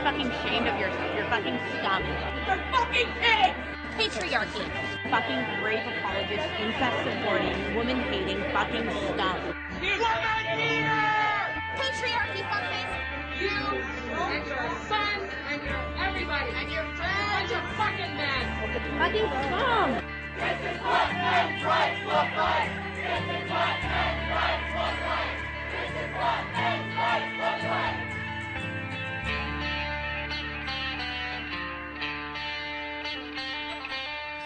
fucking ashamed of yourself. You're fucking scum. You're fucking pigs! Patriarchy. Fucking rape apologist, incest supporting, woman hating, fucking scum. Woman hater! Patriarchy, fuckface! You and your son and your everybody and your friends, bunch of fucking men. Fucking scum! This is what men's rights look like! This is what men's rights look like! This is what men's rights look like!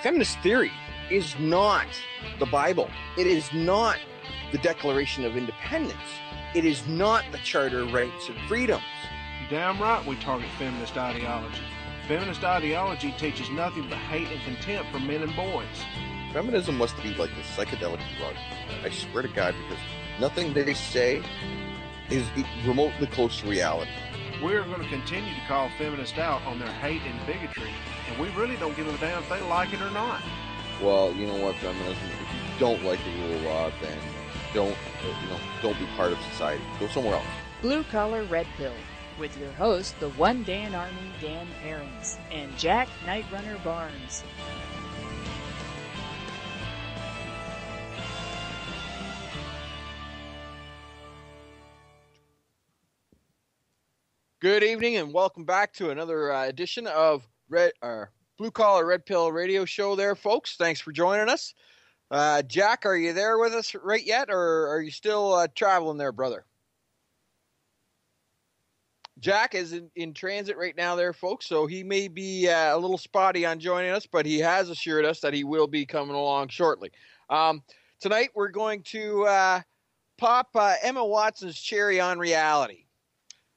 Feminist theory is not the Bible. It is not the Declaration of Independence. It is not the Charter of Rights and Freedoms. You're damn right we target feminist ideology. Feminist ideology teaches nothing but hate and contempt for men and boys. Feminism must be like a psychedelic drug. I swear to God, because nothing they say is remotely close to reality. We're going to continue to call feminists out on their hate and bigotry, and we really don't give a damn if they like it or not. Well, you know what, feminism, if you don't like the rule of law, then don't be part of society. Go somewhere else. Blue Collar Red Pill, with your host, the One Dan Army, Dan Aarons, and Jack Nightrunner Barnes. Good evening and welcome back to another edition of Blue Collar Red Pill Radio Show there, folks. Thanks for joining us. Jack, are you there with us right yet, or are you still traveling there, brother? Jack is in transit right now there, folks, so he may be a little spotty on joining us, but he has assured us that he will be coming along shortly. Tonight we're going to pop Emma Watson's cherry on reality.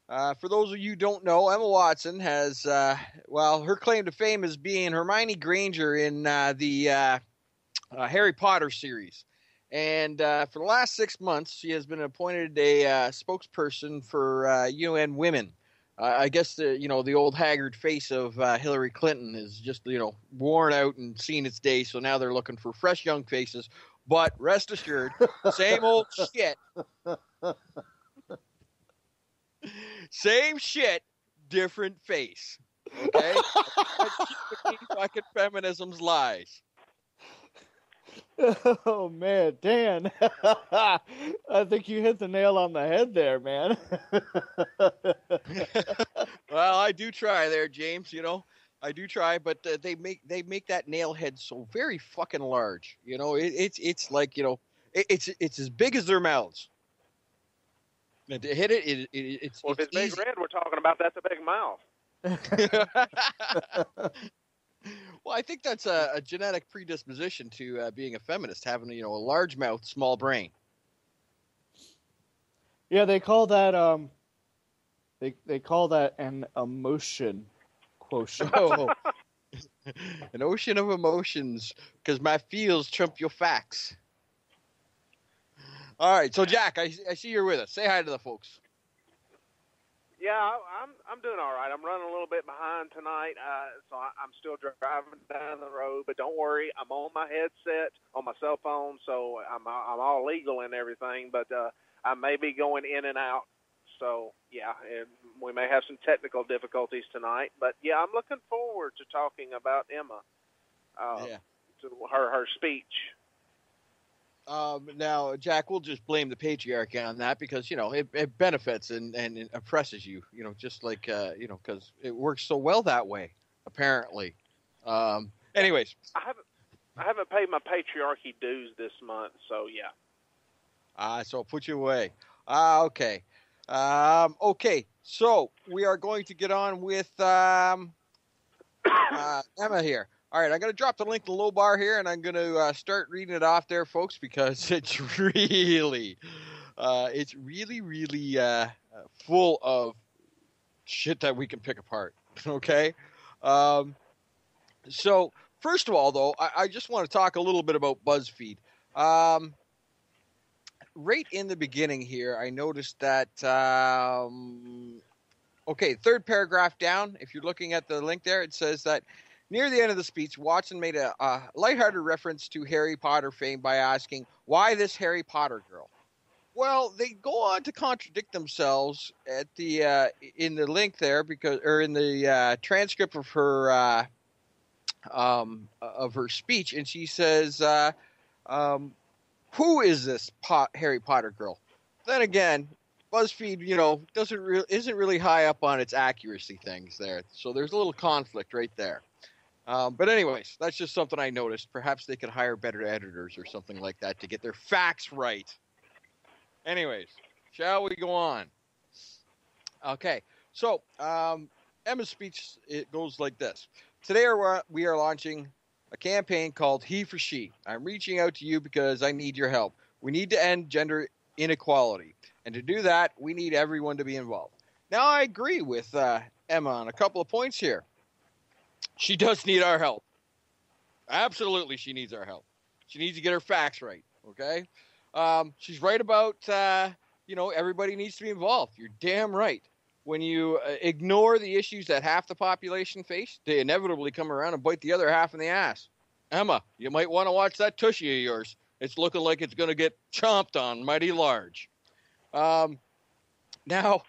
For those of you who don't know, Emma Watson has, her claim to fame is being Hermione Granger in the Harry Potter series. And for the last 6 months, she has been appointed a spokesperson for UN Women. I guess the old haggard face of Hillary Clinton is just, worn out and seen its day. So now they're looking for fresh young faces. But rest assured, same old shit. Same shit, different face. Okay? Fucking feminism's lies. Oh, man, Dan. I think you hit the nail on the head there, man. Well, I do try there, James, I do try, but they make that nail head so very fucking large. It's like, it's as big as their mouths. And to hit it's well, if it's easy. big red we're talking about, that's a big mouth. Well, I think that's a genetic predisposition to being a feminist, having a large mouth, small brain. Yeah, they call that they call that an emotion quotient. Oh, an ocean of emotions, because my feels trump your facts. All right, so Jack, I see you're with us. Say hi to the folks. Yeah, I'm doing all right. I'm running a little bit behind tonight, so I'm still driving down the road. But don't worry, I'm on my headset on my cell phone, so I'm all legal and everything. But I may be going in and out, so yeah, and we may have some technical difficulties tonight. But yeah, I'm looking forward to talking about Emma, to her speech. Now, Jack, we'll just blame the patriarchy on that because, it benefits and it oppresses you, just like, because it works so well that way, apparently. Anyways. I haven't paid my patriarchy dues this month, so yeah. So I'll put you away. Okay. Okay, so we are going to get on with Emma here. All right, I'm going to drop the link to the low bar here, and I'm going to start reading it off there, folks, because it's really full of shit that we can pick apart, okay? So, first of all, though, I just want to talk a little bit about BuzzFeed. Right in the beginning here, I noticed that, third paragraph down, if you're looking at the link there, it says that near the end of the speech, Watson made a lighthearted reference to Harry Potter fame by asking, why this Harry Potter girl? Well, they go on to contradict themselves at the in the link there or in the transcript of her speech, and she says, "Who is this Harry Potter girl?" Then again, BuzzFeed, isn't really high up on its accuracy things there, so there's a little conflict right there. But anyways, that's just something I noticed. Perhaps they could hire better editors or something like that to get their facts right. Anyways, shall we go on? Okay, so Emma's speech, it goes like this. Today we are launching a campaign called HeForShe. I'm reaching out to you because I need your help. We need to end gender inequality. And to do that, we need everyone to be involved. Now, I agree with Emma on a couple of points here. She does need our help. Absolutely, she needs our help. She needs to get her facts right, okay? She's right about, everybody needs to be involved. You're damn right. When you ignore the issues that half the population face, they inevitably come around and bite the other half in the ass. Emma, you might want to watch that tushy of yours. It's looking like it's going to get chomped on mighty large. Now,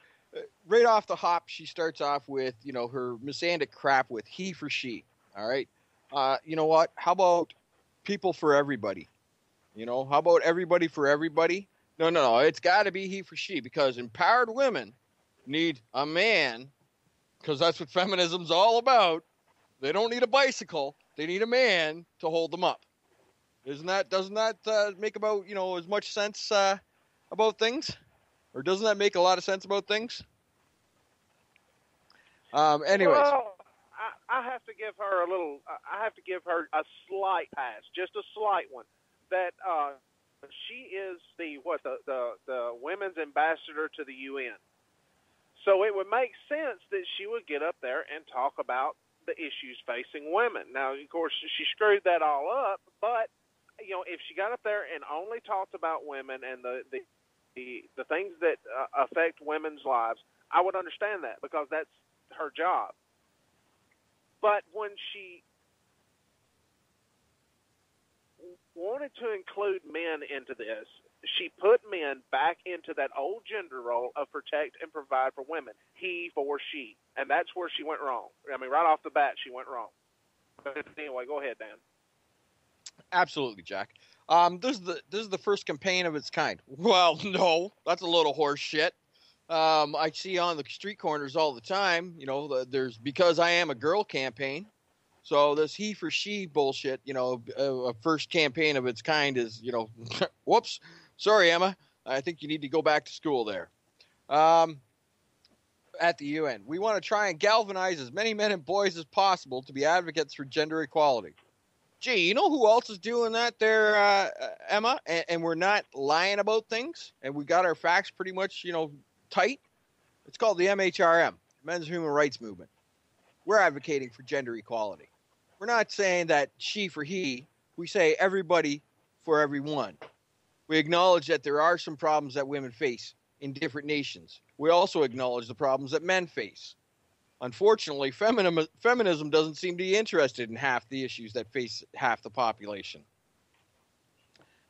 right off the hop, she starts off with, her misandric crap with HeForShe. All right. You know what? How about people for everybody? How about everybody for everybody? No. It's got to be HeForShe, because empowered women need a man, because that's what feminism's all about. They don't need a bicycle. They need a man to hold them up. Doesn't that make about, as much sense about things? Or doesn't that make a lot of sense about things? Anyways. Well, I have to give her a slight pass, just a slight one. That she is the women's ambassador to the UN. So it would make sense that she would get up there and talk about the issues facing women. Now, of course, she screwed that all up, but if she got up there and only talked about women and the things that affect women's lives, I would understand that, because that's her job. But when she wanted to include men into this, she put men back into that old gender role of protect and provide for women, he for she. And that's where she went wrong. I mean, right off the bat, she went wrong. But anyway, go ahead, Dan. Absolutely, Jack. This is the first campaign of its kind. Well, no, that's a load of horse shit. I see on the street corners all the time, there's Because I Am a Girl campaign. So this HeForShe bullshit, a first campaign of its kind is, whoops. Sorry, Emma. I think you need to go back to school there. At the UN, we want to try and galvanize as many men and boys as possible to be advocates for gender equality. Gee, you know who else is doing that there, Emma? And we're not lying about things, and we got our facts pretty much, tight. It's called the MHRM, Men's Human Rights Movement. We're advocating for gender equality. We're not saying that she for he. We say everybody for everyone. We acknowledge that there are some problems that women face in different nations. We also acknowledge the problems that men face. Unfortunately, feminism doesn't seem to be interested in half the issues that face half the population.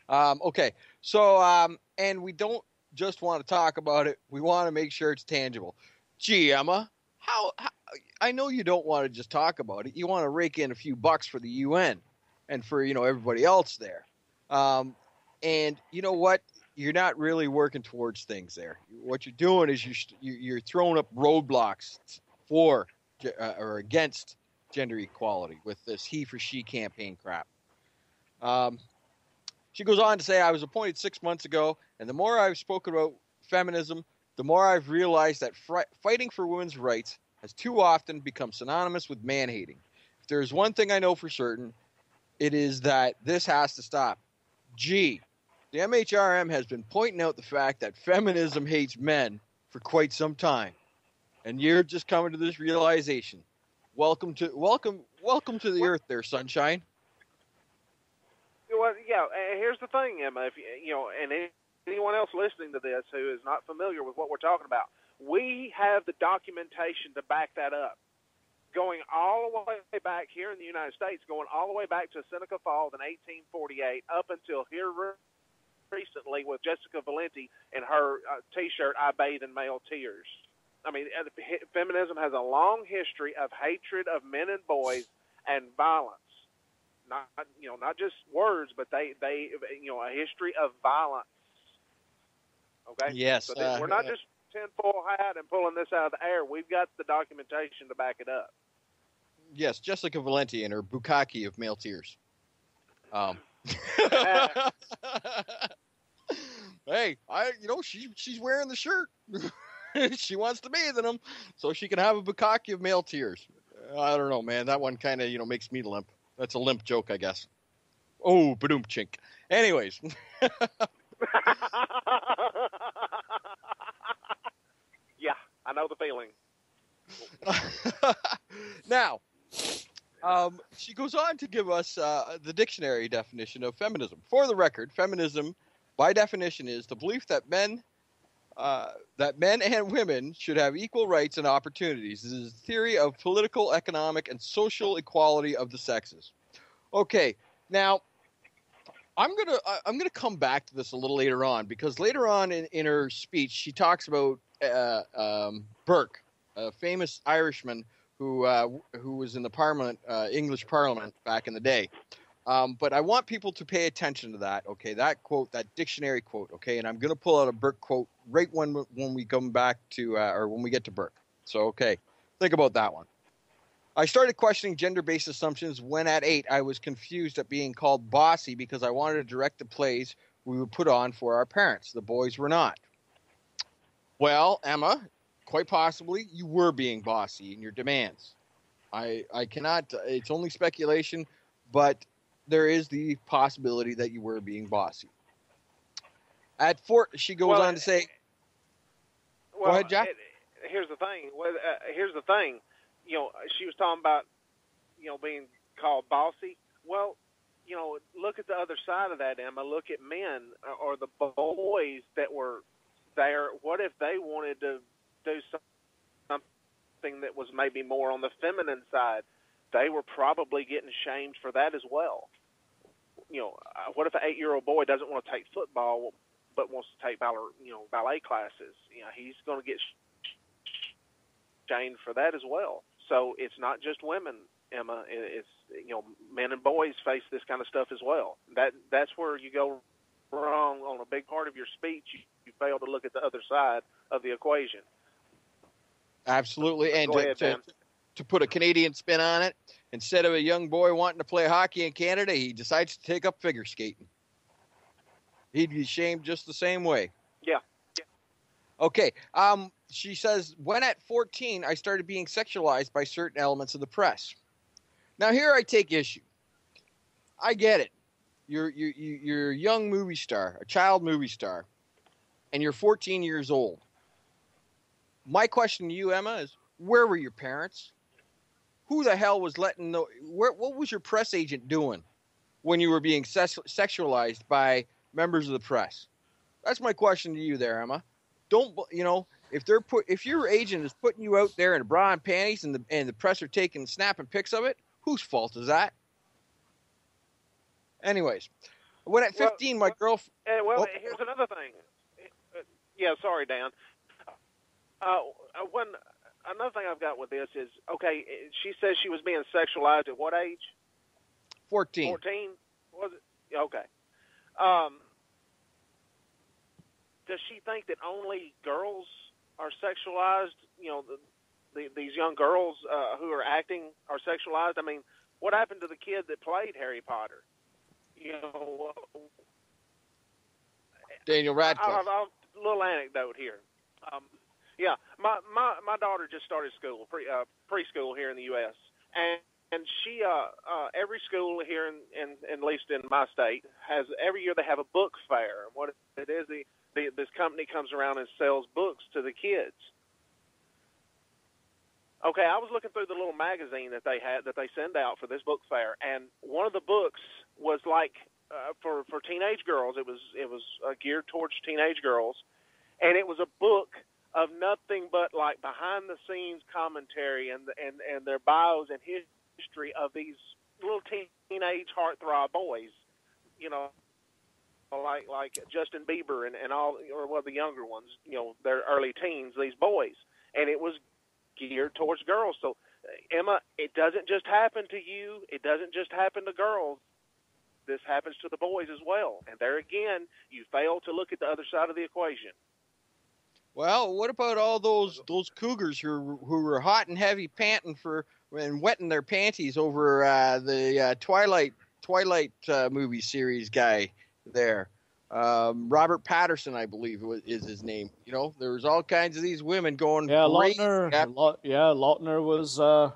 Okay, so, and we don't just want to talk about it. We want to make sure it's tangible. Gee, Emma, how I know you don't want to just talk about it. You want to rake in a few bucks for the UN and for, everybody else there. And you know what? You're not really working towards things there. What you're doing is you're throwing up roadblocks for or against gender equality with this HeForShe campaign crap. She goes on to say, I was appointed 6 months ago, and the more I've spoken about feminism, the more I've realized that fighting for women's rights has too often become synonymous with man-hating. If there's one thing I know for certain, it is that this has to stop. Gee, the MHRM has been pointing out the fact that feminism hates men for quite some time. And you're just coming to this realization. Welcome to the earth there, sunshine. Well, yeah, here's the thing, Emma. If and anyone else listening to this who is not familiar with what we're talking about, we have the documentation to back that up. Going all the way back here in the United States, going all the way back to Seneca Falls in 1848, up until here recently with Jessica Valenti and her T-shirt, "I bathe in male tears." I mean, feminism has a long history of hatred of men and boys and violence. Not just words, but they a history of violence. Okay. Yes. So we're not just tinfoil hat and pulling this out of the air. We've got the documentation to back it up. Yes, Jessica Valenti and her bukkake of male tears. Hey, she's wearing the shirt. She wants to bathe in them, so she can have a bukkake of male tears. I don't know, man. That one kind of makes me limp. That's a limp joke, I guess. Oh, badoom chink. Anyways. Yeah, I know the feeling. Now, she goes on to give us the dictionary definition of feminism. For the record, feminism, by definition, is the belief that men and women should have equal rights and opportunities. This is a theory of political, economic, and social equality of the sexes. Okay, now I'm gonna come back to this a little later on, because later on in her speech she talks about Burke, a famous Irishman who was in the Parliament, English Parliament back in the day. But I want people to pay attention to that. Okay, that quote, that dictionary quote. Okay, and I'm going to pull out a Burke quote right when we come back to or when we get to Burke. So okay, think about that one. I started questioning gender-based assumptions when at 8 I was confused at being called bossy because I wanted to direct the plays we would put on for our parents. The boys were not. Well, Emma, quite possibly you were being bossy in your demands. I cannot. It's only speculation, but there is the possibility that you were being bossy. At 4, she goes on to say. Go ahead, Jack. Here's the thing. She was talking about, being called bossy. Well, look at the other side of that, Emma. Look at men or the boys that were there. What if they wanted to do something that was maybe more on the feminine side? They were probably getting shamed for that as well. What if an 8-year-old boy doesn't want to take football but wants to take ballet classes? He's going to get shamed for that as well. So it's not just women, Emma. It's men and boys face this kind of stuff as well. That's where you go wrong on a big part of your speech. You fail to look at the other side of the equation. Absolutely, and to put a Canadian spin on it, instead of a young boy wanting to play hockey in Canada, he decides to take up figure skating. He'd be shamed just the same way. Yeah. Okay. She says, when at 14, I started being sexualized by certain elements of the press. Now, here I take issue. I get it. You're a young movie star, a child movie star, and you're 14 years old. My question to you, Emma, is where were your parents? Who the hell was letting know? What was your press agent doing when you were being sexualized by members of the press? That's my question to you there, Emma. If your agent is putting you out there in a bra and panties and the press are snapping pics of it, whose fault is that? Anyways, when at 15, my girlfriend. Here's another thing. Yeah, sorry, Dan. Another thing I've got with this is, okay, she says she was being sexualized at what age? 14. 14? Was it? Okay. Does she think that only girls are sexualized? These young girls who are acting are sexualized? I mean, what happened to the kid that played Harry Potter? Daniel Radcliffe. A little anecdote here. Yeah, my daughter just started school, preschool here in the U.S. And she every school here in at least in my state has every year they have a book fair. And what it is, this company comes around and sells books to the kids. Okay, I was looking through the little magazine that they send out for this book fair, and one of the books was like for teenage girls. It was geared towards teenage girls, and it was a book of nothing but like behind the scenes commentary and their bios and history of these little teenage heartthrob boys, like Justin Bieber and all, or well, the younger ones, their early teens, these boys, and it was geared towards girls. So, Emma, it doesn't just happen to you. It doesn't just happen to girls. This happens to the boys as well. And there again, you fail to look at the other side of the equation. Well, what about all those cougars who were hot and heavy, panting and wetting their panties over the Twilight movie series guy there? Robert Patterson, I believe, is his name. There was all kinds of these women going. Yeah, crazy. Lautner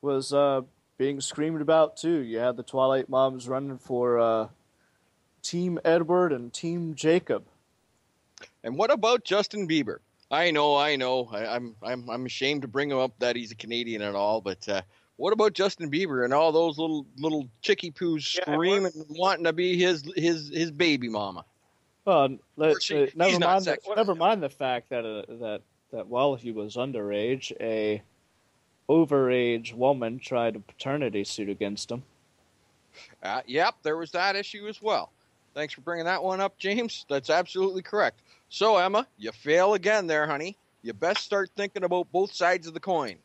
was being screamed about too. You had the Twilight moms running for Team Edward and Team Jacob. And what about Justin Bieber? I know. I'm ashamed to bring him up that he's a Canadian and all, but what about Justin Bieber and all those little chickie poos screaming and wanting to be his baby mama? Well, never mind the fact that while he was underage, a overage woman tried a paternity suit against him. Yep, there was that issue as well. Thanks for bringing that one up, James. That's absolutely correct. So, Emma, you fail again there, honey. You best start thinking about both sides of the coin.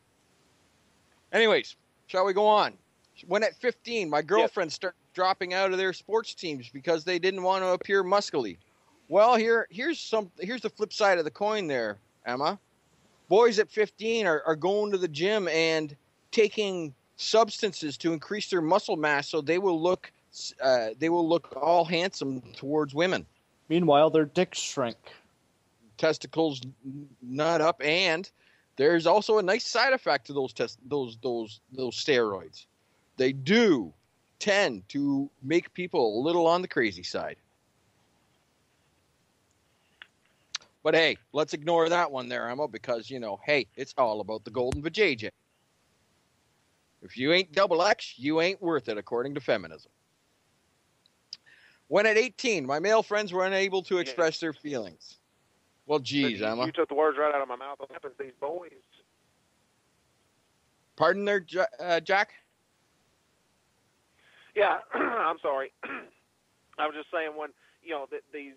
Anyways, shall we go on? When at 15, my girlfriends started dropping out of their sports teams because they didn't want to appear muscly. Well, here's the flip side of the coin there, Emma. Boys at 15 are going to the gym and taking substances to increase their muscle mass so they will look all handsome towards women. Meanwhile, their dicks shrink. Testicles nut up, and there's also a nice side effect to those steroids. They do tend to make people a little on the crazy side. But hey, let's ignore that one there, Emma, because, hey, it's all about the golden vajayjay. If you ain't double X, you ain't worth it, according to feminism. When at 18, my male friends were unable to express their feelings. Well, geez, Emma. You took the words right out of my mouth. What happens to these boys? Pardon there, Jack? Yeah, I'm sorry. I was just saying when, these,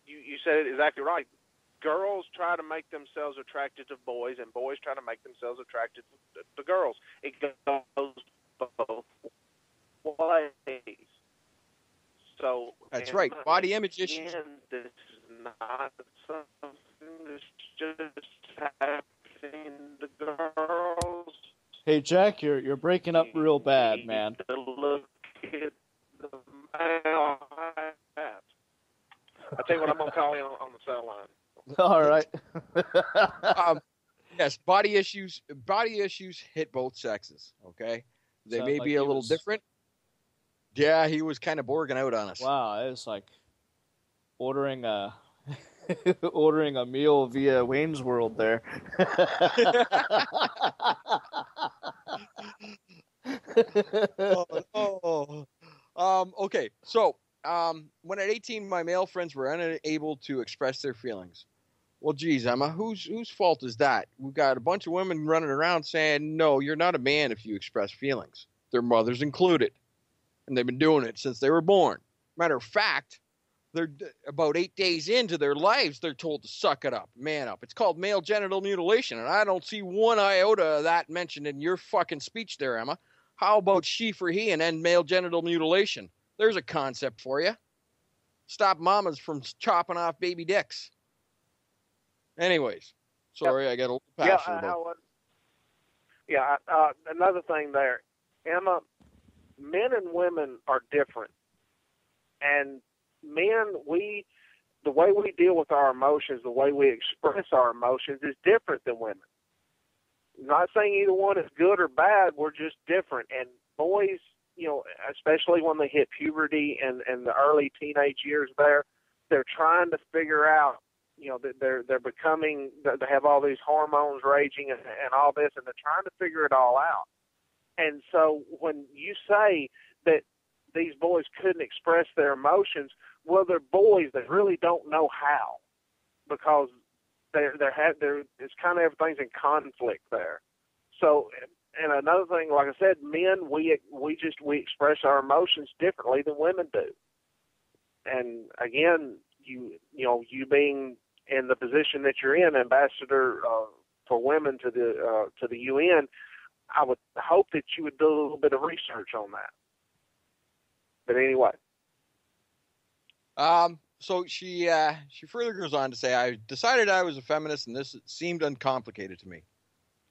you said it exactly right. Girls try to make themselves attracted to boys, and boys try to make themselves attracted to girls. It goes both ways. So that's right. Body image issues. This is not something that's just happening to girls. Hey, Jack, you're breaking up real bad, man. To look at the male hat. I tell you what, I'm gonna call you on the cell line. All right. Yes, body issues hit both sexes. Okay, they may be a little different. Yeah, he was kind of borging out on us. Wow, it's like ordering a meal via Wayne's World there. Okay, so when at 18, my male friends were unable to express their feelings. Well, geez, Emma, whose fault is that? We've got a bunch of women running around saying, no, you're not a man if you express feelings. Their mothers included. And they've been doing it since they were born. Matter of fact, they're about 8 days into their lives, they're told to suck it up, man up. It's called male genital mutilation, and I don't see one iota of that mentioned in your fucking speech there, Emma. How about she for he and end male genital mutilation? There's a concept for you. Stop mamas from chopping off baby dicks. Anyways, sorry, I got a little passionate about it. Another thing there, Emma, men and women are different. And men, the way we deal with our emotions, the way we express our emotions is different than women. I'm not saying either one is good or bad, we're just different. And boys, especially when they hit puberty and the early teenage years there, they're trying to figure out, they're becoming, they have all these hormones raging and all this, and they're trying to figure it all out. And so when you say that these boys couldn't express their emotions, well, they're boys that really don't know how, because it's kind of everything's in conflict there. So, and another thing, like I said, men, we express our emotions differently than women do. again, you being in the position that you're in, ambassador for women to the UN, I would hope that you would do a little bit of research on that. But anyway. So she further goes on to say, I decided I was a feminist and this seemed uncomplicated to me.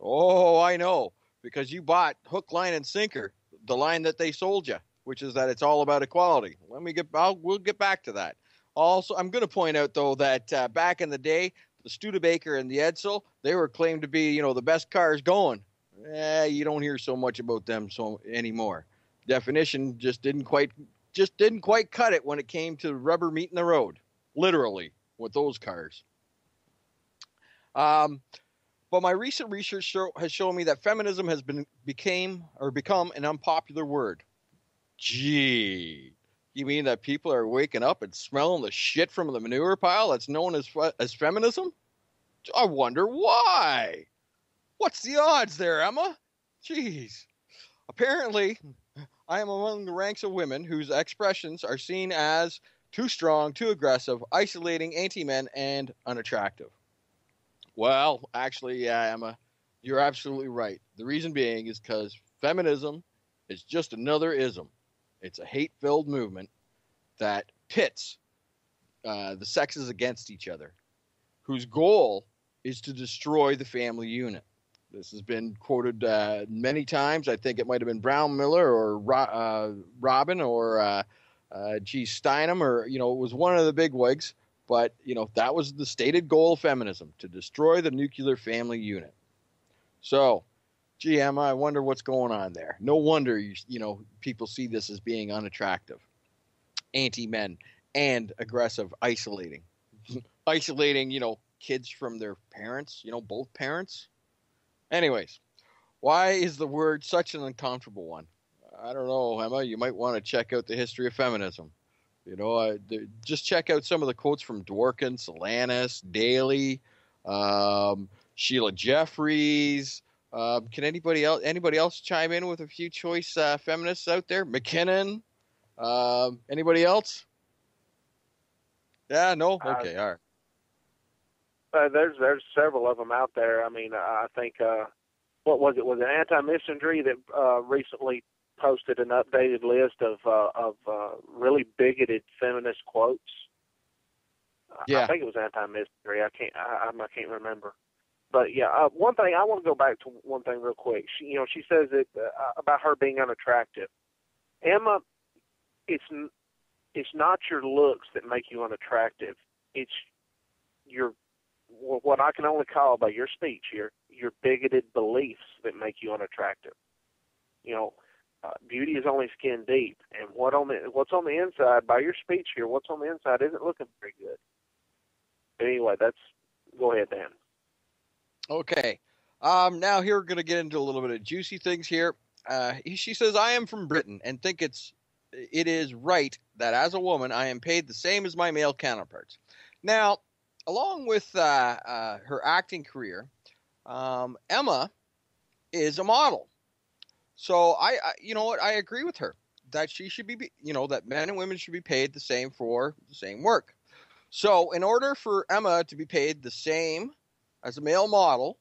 Oh, I know, because you bought hook, line, and sinker, the line that they sold you, which is that it's all about equality. We'll get back to that. Also, I'm going to point out, though, that back in the day, the Studebaker and the Edsel, they were claimed to be, the best cars going. You don't hear so much about them anymore. Definition just didn't quite cut it when it came to rubber meeting the road, literally, with those cars. But my recent research has shown me that feminism has become an unpopular word. Gee, you mean that people are waking up and smelling the shit from the manure pile that's known as feminism? I wonder why. What's the odds there, Emma? Jeez. Apparently, I am among the ranks of women whose expressions are seen as too strong, too aggressive, isolating, anti-men, and unattractive. Well, actually, Emma, you're absolutely right. The reason being is because feminism is just another ism. It's a hate-filled movement that pits the sexes against each other, whose goal is to destroy the family unit. This has been quoted many times. I think it might have been Brown Miller or Robin or G. Steinem, or, it was one of the big wigs. But, that was the stated goal of feminism, to destroy the nuclear family unit. So, gee, Emma, I wonder what's going on there. No wonder, people see this as being unattractive, anti-men, and aggressive, isolating. Isolating, kids from their parents, both parents. Anyways, why is the word such an uncomfortable one? I don't know, Emma. You might want to check out the history of feminism. Just check out some of the quotes from Dworkin, Solanas, Daly, Sheila Jeffries. Can anybody else chime in with a few choice feminists out there? McKinnon. Anybody else? Yeah, no. Okay, all right. There's several of them out there. I mean, I think what was it? Was it Anti-Misandry that recently posted an updated list of really bigoted feminist quotes? Yeah. I think it was Anti-Misandry. I can't remember. But yeah, one thing I want to go back to one thing real quick. She says that about her being unattractive. Emma, it's not your looks that make you unattractive. It's your what I can only call by your speech here, your bigoted beliefs that make you unattractive. Beauty is only skin deep, and what's on the inside, by your speech here, what's on the inside isn't looking very good. But anyway, go ahead, Dan. Okay. Now here we're going to get into a little bit of juicy things here. She says, I am from Britain and think it is right that as a woman I am paid the same as my male counterparts. Now, along with her acting career, Emma is a model. So I agree with her that she should be, that men and women should be paid the same for the same work. So in order for Emma to be paid the same as a male model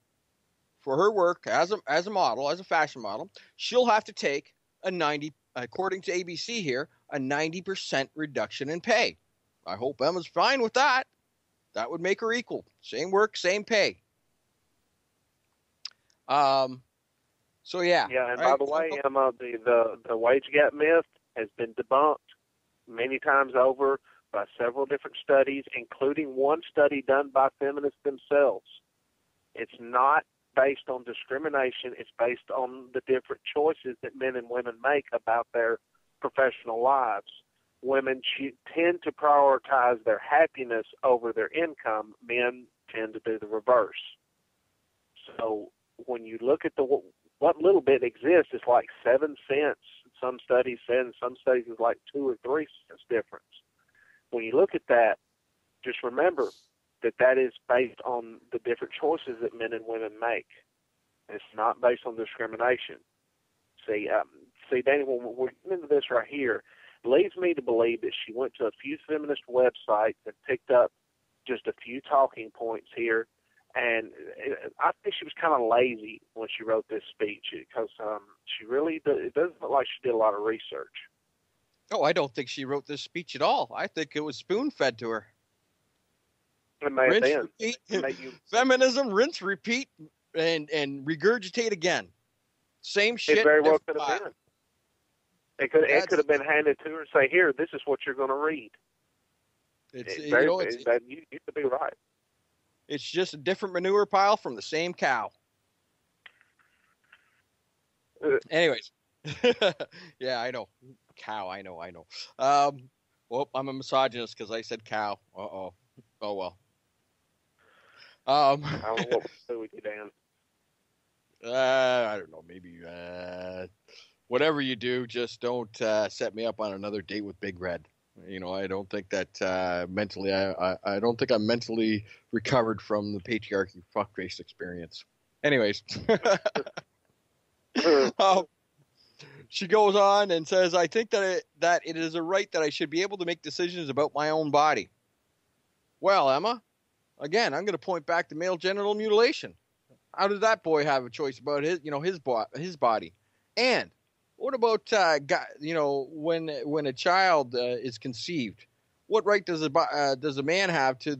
for her work as a model, as a fashion model, she'll have to take according to ABC here, a 90% reduction in pay. I hope Emma's fine with that. That would make her equal. Same work, same pay. So yeah. Yeah, and by the way, Emma, the wage gap myth has been debunked many times over by several different studies, including one study done by feminists themselves. It's not based on discrimination. It's based on the different choices that men and women make about their professional lives. Women tend to prioritize their happiness over their income. Men tend to do the reverse. So when you look at what little bit exists, it's like 7 cents. Some studies said, and some studies is like 2 or 3 cents difference. When you look at that, just remember that is based on the different choices that men and women make. It's not based on discrimination. See, Danny, when we're getting into this right here, leads me to believe that she went to a few feminist websites and picked up just a few talking points here. And I think she was kind of lazy when she wrote this speech because it doesn't look like she did a lot of research. Oh, I don't think she wrote this speech at all. I think it was spoon-fed to her. Rinse, repeat. Feminism, rinse, repeat, and regurgitate again. Same shit. It very well could have been. It could have been handed to her and say, "Here, this is what you're going to read." You could be right. It's just a different manure pile from the same cow. Anyways, yeah, I know. Cow, I know. Well, I'm a misogynist because I said cow. Oh well. I don't know what to do with you, Dan. I don't know. Maybe whatever you do, just don't set me up on another date with Big Red. I don't think that mentally. I don't think I'm mentally recovered from the patriarchy fuckface experience. Anyways, she goes on and says, "I think that it is a right that I should be able to make decisions about my own body." Well, Emma, again, I'm going to point back to male genital mutilation. How did that boy have a choice about his body? And what about when a child is conceived? What right does a man have to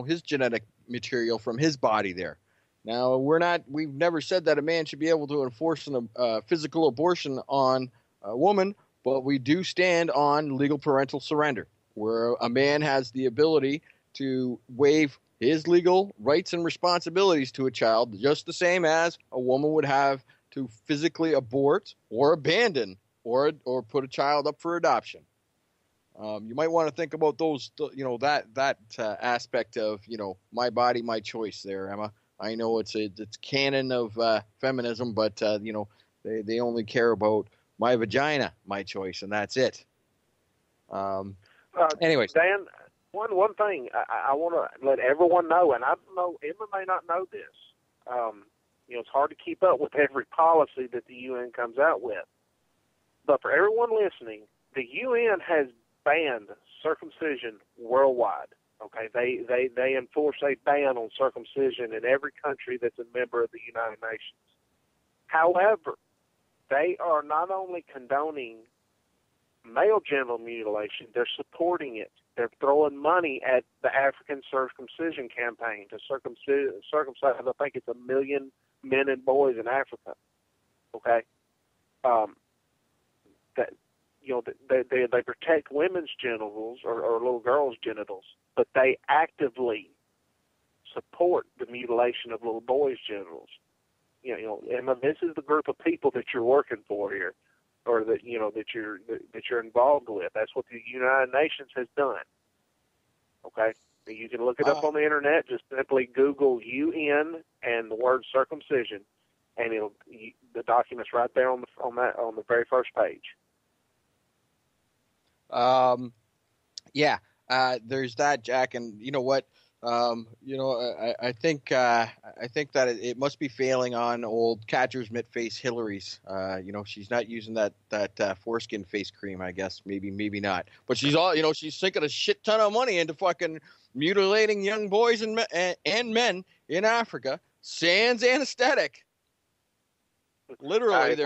his genetic material from his body there? Now we've never said that a man should be able to enforce a physical abortion on a woman, but we do stand on legal parental surrender, where a man has the ability to waive his legal rights and responsibilities to a child, just the same as a woman would have to physically abort or abandon or put a child up for adoption. You might want to think about those, that aspect of, my body, my choice there, Emma. I know it's canon of feminism, but, they only care about my vagina, my choice, and that's it. Anyways. Dan, one thing I want to let everyone know, and I don't know, Emma may not know this. It's hard to keep up with every policy that the UN comes out with. But for everyone listening, the UN has banned circumcision worldwide. Okay, they enforce a ban on circumcision in every country that's a member of the United Nations. However, they are not only condoning male genital mutilation, they're supporting it. They're throwing money at the African circumcision campaign to circumcise, I think it's 1 million men and boys in Africa. Okay, they protect women's genitals or little girls' genitals, but they actively support the mutilation of little boys' genitals. Emma, this is the group of people that you're working for here, or that you're involved with. That's what the United Nations has done. Okay, you can look it up on the internet. Just simply Google UN and the word circumcision, and the document's right there on the very first page. There's that, Jack, and you know what? I think that it must be failing on old catcher's mitt face Hillary's. She's not using that foreskin face cream, I guess. Maybe not. But she's sinking a shit ton of money into fucking mutilating young boys and men in Africa, sans anesthetic. Literally, if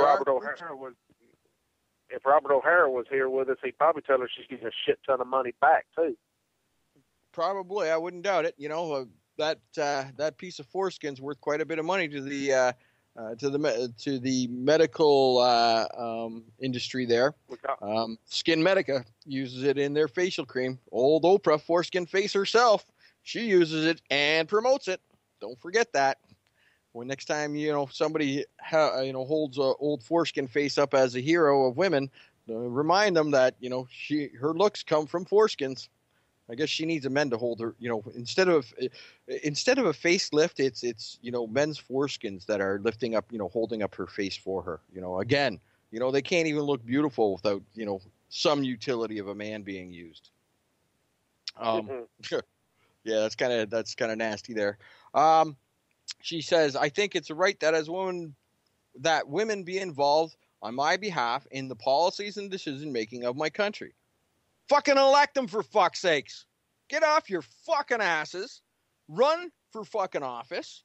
Robert O'Hara was here with us, he'd probably tell her she's getting a shit ton of money back too. Probably, I wouldn't doubt it. That piece of foreskin's worth quite a bit of money to the medical industry there. Skin Medica uses it in their facial cream. Old Oprah, foreskin face herself, she uses it and promotes it. Don't forget that. When next time somebody holds a old foreskin face up as a hero of women, remind them that her looks come from foreskins. I guess she needs a man to hold her. Instead of a facelift, it's men's foreskins that are lifting up, holding up her face for her. Again, they can't even look beautiful without some utility of a man being used. Yeah, that's kind of nasty there. She says, I think it's a right that women be involved on my behalf in the policies and decision making of my country. Fucking elect them, for fuck's sakes. Get off your fucking asses. Run for fucking office.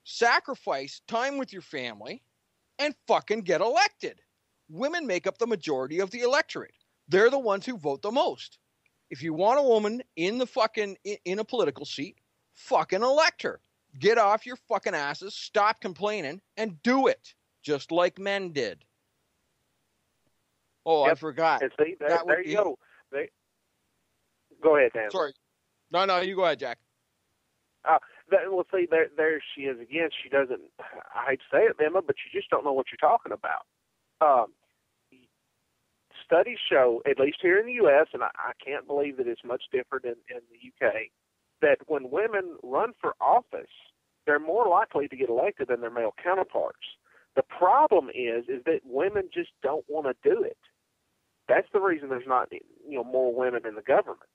Sacrifice time with your family. And fucking get elected. Women make up the majority of the electorate. They're the ones who vote the most. If you want a woman in a political seat, fucking elect her. Get off your fucking asses, stop complaining, and do it. Just like men did. Oh, yep. I forgot. And see, there you go. Go ahead, Dan. Sorry. No, you go ahead, Jack. Well, see, there she is again. She doesn't, I hate to say it, Emma, but you just don't know what you're talking about. Studies show, at least here in the U.S., and I can't believe that it's much different in the U.K., that when women run for office, they're more likely to get elected than their male counterparts. The problem is that women just don't want to do it. That's the reason there's not, more women in the government.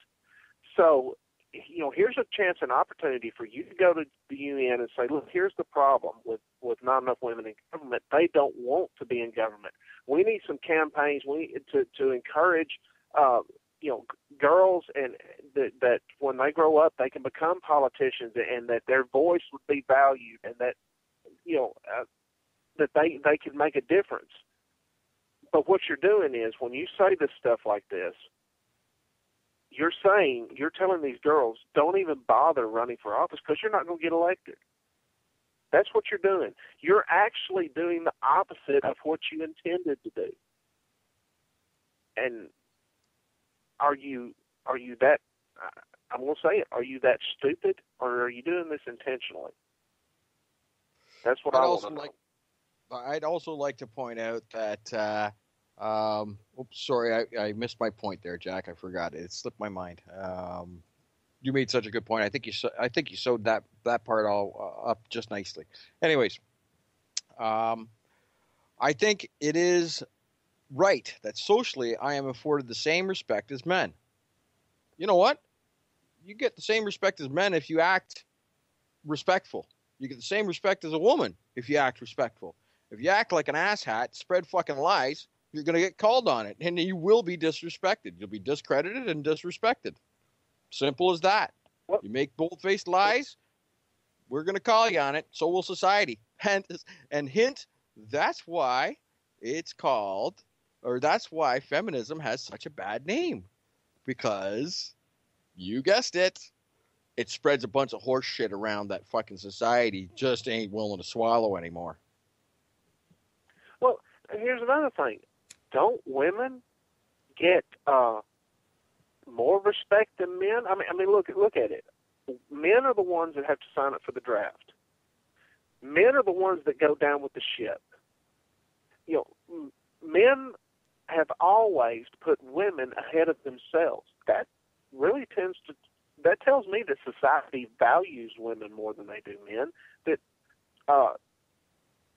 So, here's a chance and opportunity for you to go to the UN and say, look, here's the problem with not enough women in government. They don't want to be in government. We need some campaigns. We need to encourage, girls, and that when they grow up, they can become politicians, and that their voice would be valued, and that, that they can make a difference. But what you're doing is, when you say this stuff like this, you're telling these girls, don't even bother running for office because you're not going to get elected. That's what you're doing. You're actually doing the opposite of what you intended to do. And are you that, I'm going to say it, are you that stupid, or are you doing this intentionally? That's what I want to know. I'd also like to point out that, sorry, I missed my point there, Jack. I forgot it. It slipped my mind. You made such a good point. I think you sewed that part all up just nicely. Anyways, I think it is right that socially I am afforded the same respect as men. You know what? You get the same respect as men if you act respectful. You get the same respect as a woman if you act respectful. If you act like an asshat, spread fucking lies, you're going to get called on it, and you will be disrespected. You'll be discredited and disrespected. Simple as that. You make bold-faced lies, we're going to call you on it. So will society. And hint, that's why it's called, or that's why feminism has such a bad name. Because, you guessed it, it spreads a bunch of horse shit around that fucking society just ain't willing to swallow anymore. Well, here's another thing. Don't women get more respect than men? I mean, look at it. Men are the ones that have to sign up for the draft. Men are the ones that go down with the ship. Men have always put women ahead of themselves. That really that tells me that society values women more than they do men. That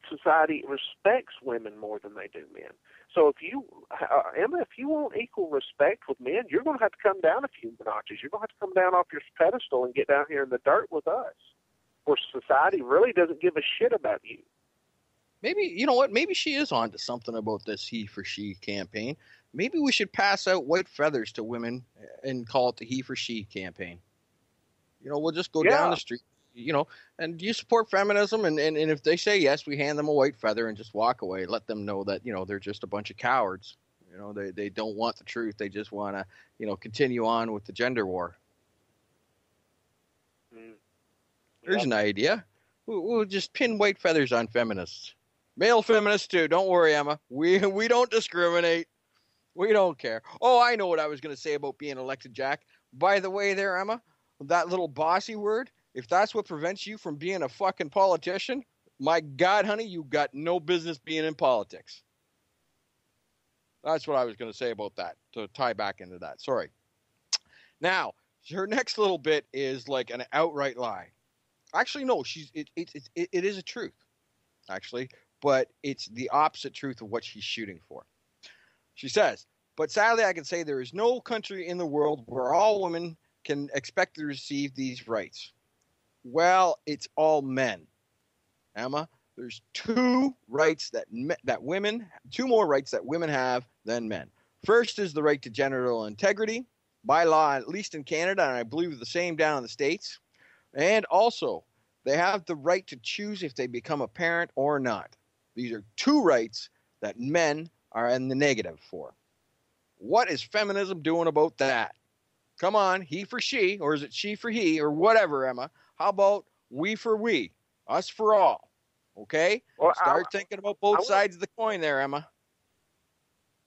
society respects women more than they do men. So if you, Emma, if you want equal respect with men, you're going to have to come down a few notches. You're going to have to come down off your pedestal and get down here in the dirt with us, where society really doesn't give a shit about you. Maybe, you know what, maybe she is onto something about this HeForShe campaign. Maybe we should pass out white feathers to women and call it the HeForShe campaign. We'll just go down the street, and do you support feminism? And if they say yes, we hand them a white feather and just walk away. Let them know that, they're just a bunch of cowards. They don't want the truth. They just want to, continue on with the gender war. There's an idea. We'll just pin white feathers on feminists. Male feminists too. Don't worry, Emma. We don't discriminate. We don't care. Oh, I know what I was going to say about being elected, Jack. By the way there, Emma, that little bossy word, if that's what prevents you from being a fucking politician, my God, honey, you got no business being in politics. That's what I was going to say about that, to tie back into that. Sorry. Now, her next little bit is like an outright lie. Actually, no, it is a truth, actually, but it's the opposite truth of what she's shooting for. She says, but sadly I can say there is no country in the world where all women can expect to receive these rights. Well, it's all men. Emma, there's two more rights that women have than men. First is the right to genital integrity, by law, at least in Canada, and I believe the same down in the States. And also, they have the right to choose if they become a parent or not. These are two rights that men are in the negative for. What is feminism doing about that? Come on, he for she, or is it she for he, or whatever, Emma? How about we for we, us for all? Okay? Well, Start thinking about both sides of the coin there, Emma.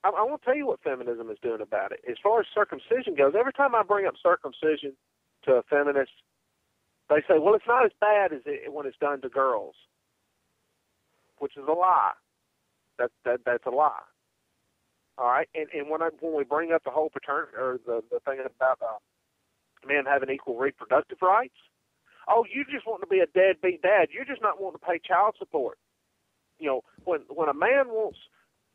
I want to tell you what feminism is doing about it. As far as circumcision goes, every time I bring up circumcision to a feminist, they say, well, it's not as bad as when it's done to girls, which is a lie. That's a lie. All right, and when we bring up the whole paternity or the thing about men having equal reproductive rights, oh, you just want to be a deadbeat dad. You're just not wanting to pay child support. You know, when a man wants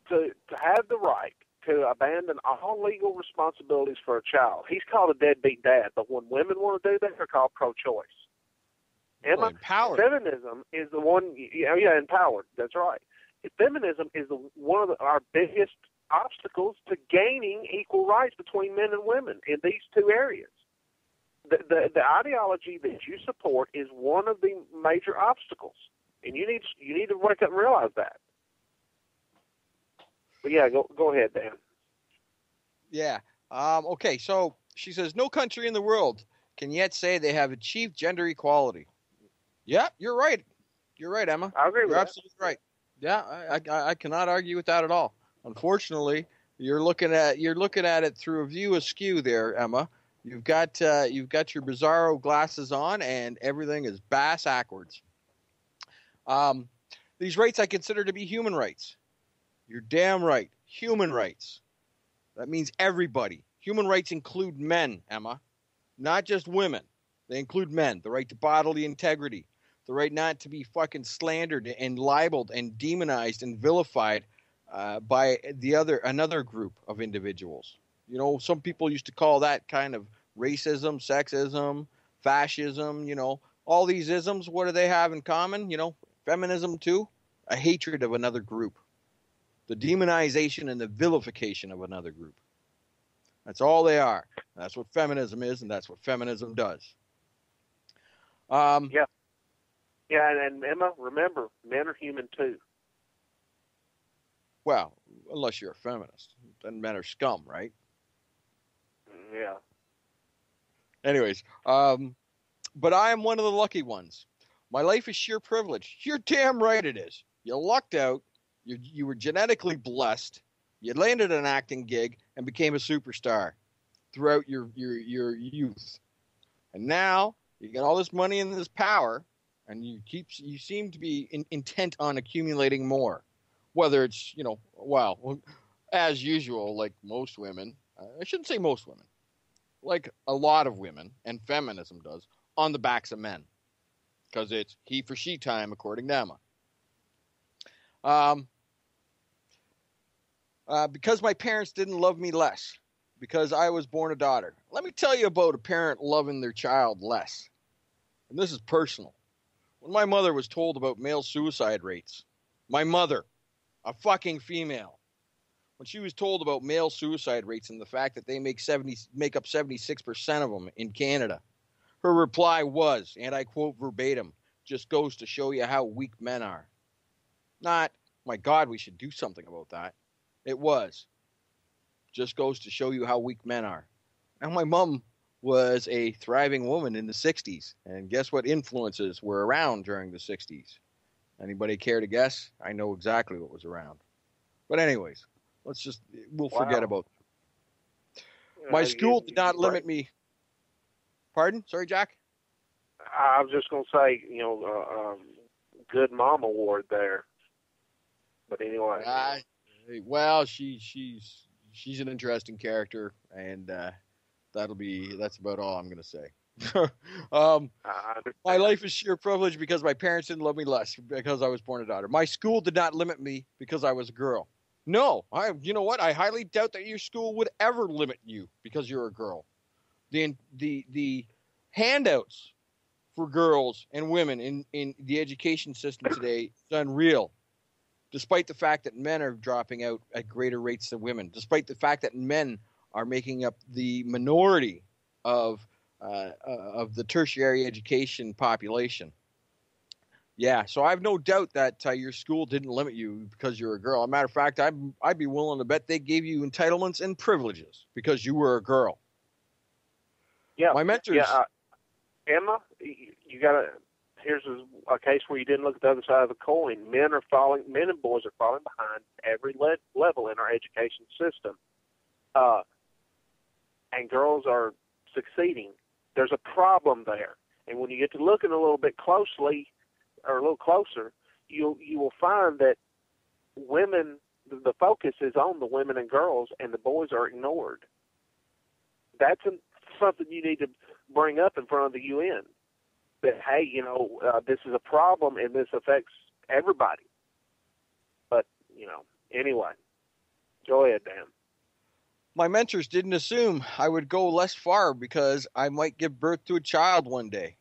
to have the right to abandon all legal responsibilities for a child, he's called a deadbeat dad. But when women want to do that, they're called pro-choice. Emma, empowered. Feminism is the one. Yeah, empowered. That's right. Feminism is one of our biggest obstacles to gaining equal rights between men and women in these two areas. The ideology that you support is one of the major obstacles, and you need to wake up and realize that. But yeah, go ahead, Dan. Yeah. Okay. So she says, no country in the world can yet say they have achieved gender equality. Yeah, you're right. You're right, Emma. I agree with You're that. absolutely right. Yeah, I cannot argue with that at all. Unfortunately, you're looking at it through a view askew there, Emma. You've got your bizarro glasses on, and everything is bass-ackwards. These rights I consider to be human rights. You're damn right. Human rights. That means everybody. Human rights include men, Emma, not just women. They include men. The right to bodily integrity. The right not to be fucking slandered and libeled and demonized and vilified by another group of individuals. You know, some people used to call that kind of racism, sexism, fascism, you know, all these isms. What do they have in common? You know, feminism too, a hatred of another group, the demonization and the vilification of another group. That's all they are. That's what feminism is, and that's what feminism does. Yeah, and Emma, remember, men are human too. Well, unless you're a feminist, then men are scum, right? Yeah. Anyways, but I am one of the lucky ones. My life is sheer privilege. You're damn right it is. You lucked out. You were genetically blessed. You landed an acting gig and became a superstar throughout your youth. And now you got all this money and this power, and you seem to be intent on accumulating more. Whether it's, you know, well, as usual, like most women, I shouldn't say most women, like a lot of women, and feminism does, on the backs of men. Because it's he for she time, according to Emma. Because my parents didn't love me less, because I was born a daughter. Let me tell you about a parent loving their child less. And this is personal. When my mother was told about male suicide rates, my mother, a fucking female, when she was told about male suicide rates and the fact that they make up 76% of them in Canada, her reply was, and I quote verbatim, just goes to show you how weak men are. Not, my God, we should do something about that. It was. Just goes to show you how weak men are. And my mom was a thriving woman in the 60s. And guess what influences were around during the 60s? Anybody care to guess? I know exactly what was around. But anyways, we'll forget about it. My school did not limit me. Pardon? Sorry, Jack? I was just going to say, good mom award there. But anyway. Well, she's an interesting character, and that's about all I'm going to say. My life is sheer privilege because my parents didn't love me less because I was born a daughter. My school did not limit me because I was a girl. No, you know what? I highly doubt that your school would ever limit you because you're a girl. The handouts for girls and women in the education system today is unreal. despite the fact that men are dropping out at greater rates than women, despite the fact that men are making up the minority of the tertiary education population. Yeah, so I have no doubt that your school didn't limit you because you're a girl. As a matter of fact, I'd be willing to bet they gave you entitlements and privileges because you were a girl. Yeah, my mentors. Yeah, Emma, you got to. Here's a case where you didn't look at the other side of the coin. Men and boys are falling behind every level in our education system, and girls are succeeding. There's a problem there, and when you get to looking a little bit closely, or a little closer, you will find that women, the focus is on the women and girls, and the boys are ignored. That's something you need to bring up in front of the UN. That, hey, this is a problem and this affects everybody. But, anyway, go ahead, Dan. My mentors didn't assume I would go less far because I might give birth to a child one day.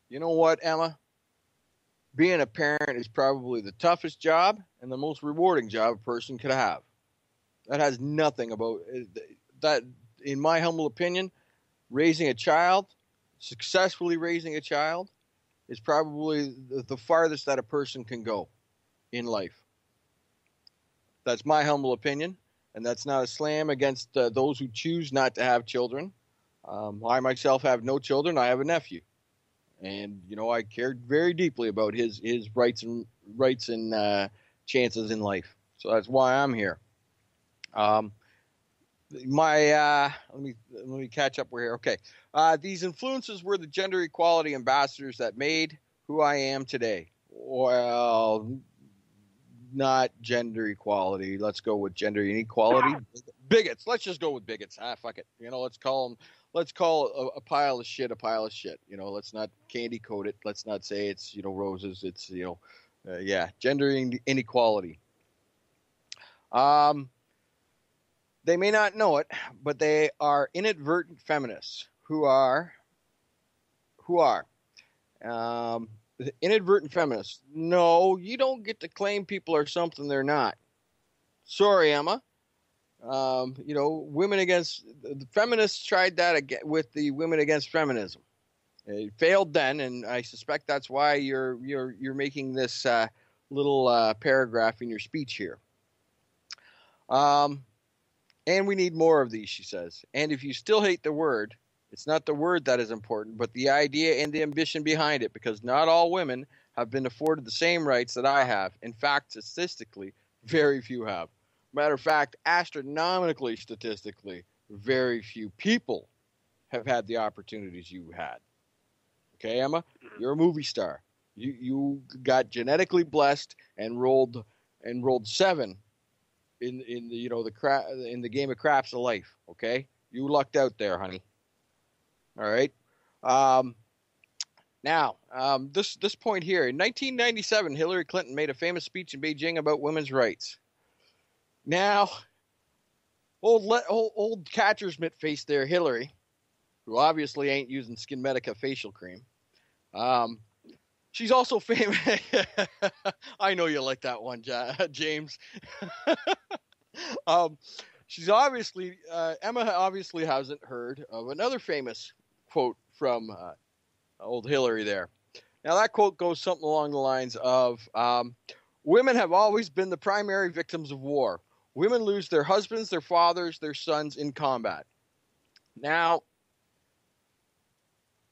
You know what, Emma? Being a parent is probably the toughest job and the most rewarding job a person could have. That has nothing about that, in my humble opinion. Raising a child, successfully raising a child, is probably the farthest that a person can go in life. That's my humble opinion, and that's not a slam against those who choose not to have children. I myself have no children. I have a nephew, and I cared very deeply about his rights and chances in life. So that's why I'm here. Let me catch up here. Okay. These influences were the gender equality ambassadors that made who I am today. Well, not gender equality. Let's go with gender inequality. Bigots. Let's just go with bigots. Fuck it. Let's call a pile of shit a pile of shit. Let's not candy coat it. Let's not say it's, roses. It's, gender inequality. They may not know it, but they are inadvertent feminists who are inadvertent feminists. No, you don't get to claim people are something they're not. Sorry, Emma. Women against the feminists tried that again with the women against feminism. It failed then, and I suspect that's why you're making this little paragraph in your speech here. And we need more of these, she says. And if you still hate the word, it's not the word that is important, but the idea and the ambition behind it, because not all women have been afforded the same rights that I have. In fact, statistically, very few have. Matter of fact, astronomically, statistically, very few people have had the opportunities you had. Okay, Emma? You're a movie star. You got genetically blessed and rolled 7 in the game of craps of life. Okay, you lucked out there, honey. All right. Now, this point here in 1997, Hillary Clinton made a famous speech in Beijing about women's rights. Now, old catcher's mitt face there, Hillary, who obviously ain't using Skin Medica facial cream. She's also famous. I know you like that one, James. She's obviously Emma obviously hasn't heard of another famous quote from old Hillary there. Now that quote goes something along the lines of, women have always been the primary victims of war. Women lose their husbands, their fathers, their sons in combat. Now,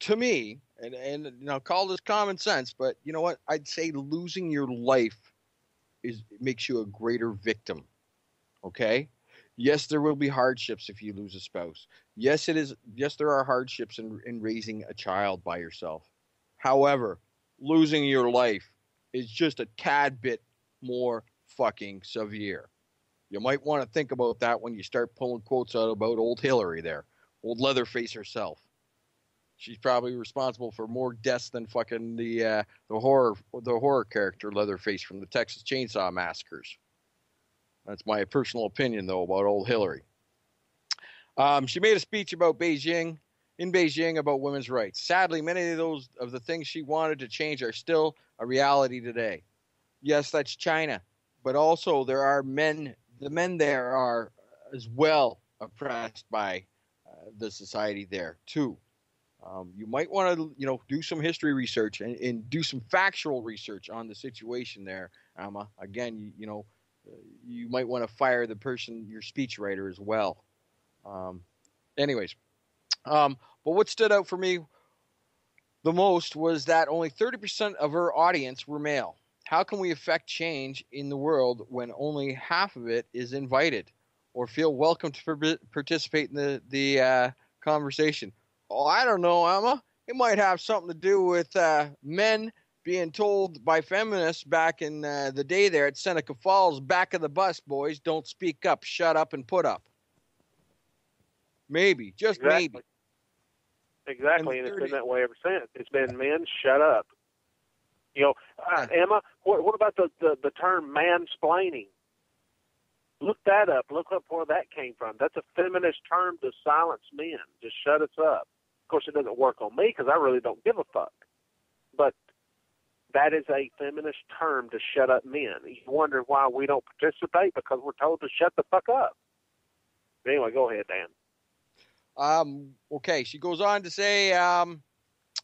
to me, and I'll call this common sense, but you know what? I'd say losing your life makes you a greater victim. Okay? Yes, there will be hardships if you lose a spouse. Yes, there are hardships in raising a child by yourself. However, losing your life is just a tad bit more fucking severe. You might want to think about that when you start pulling quotes out about old Hillary there, old Leatherface herself. She's probably responsible for more deaths than fucking the horror character Leatherface from the Texas Chainsaw Massacres. That's my personal opinion, though, about old Hillary. She made a speech about Beijing about women's rights. Sadly, many of the things she wanted to change are still a reality today. Yes, that's China. but also there are men. The men there are as well oppressed by the society there too. You might want to, do some history research and do some factual research on the situation there, Amma. Again, you might want to fire the person, your speechwriter, as well. Anyways, but what stood out for me the most was that only 30% of her audience were male. How can we affect change in the world when only half of it is invited or feel welcome to participate in the conversation? Oh, I don't know, Emma. It might have something to do with men being told by feminists back in the day there at Seneca Falls, back of the bus, boys, don't speak up, shut up, and put up. Maybe, just maybe. Exactly, and it's been that way ever since. It's been men, shut up. Emma, what about the term mansplaining? Look that up. Look up where that came from. That's a feminist term to silence men. Just shut us up. Of course, it doesn't work on me because I really don't give a fuck. But that is a feminist term to shut up men. You wonder why we don't participate? Because we're told to shut the fuck up. Anyway, go ahead, Dan. Okay, she goes on to say,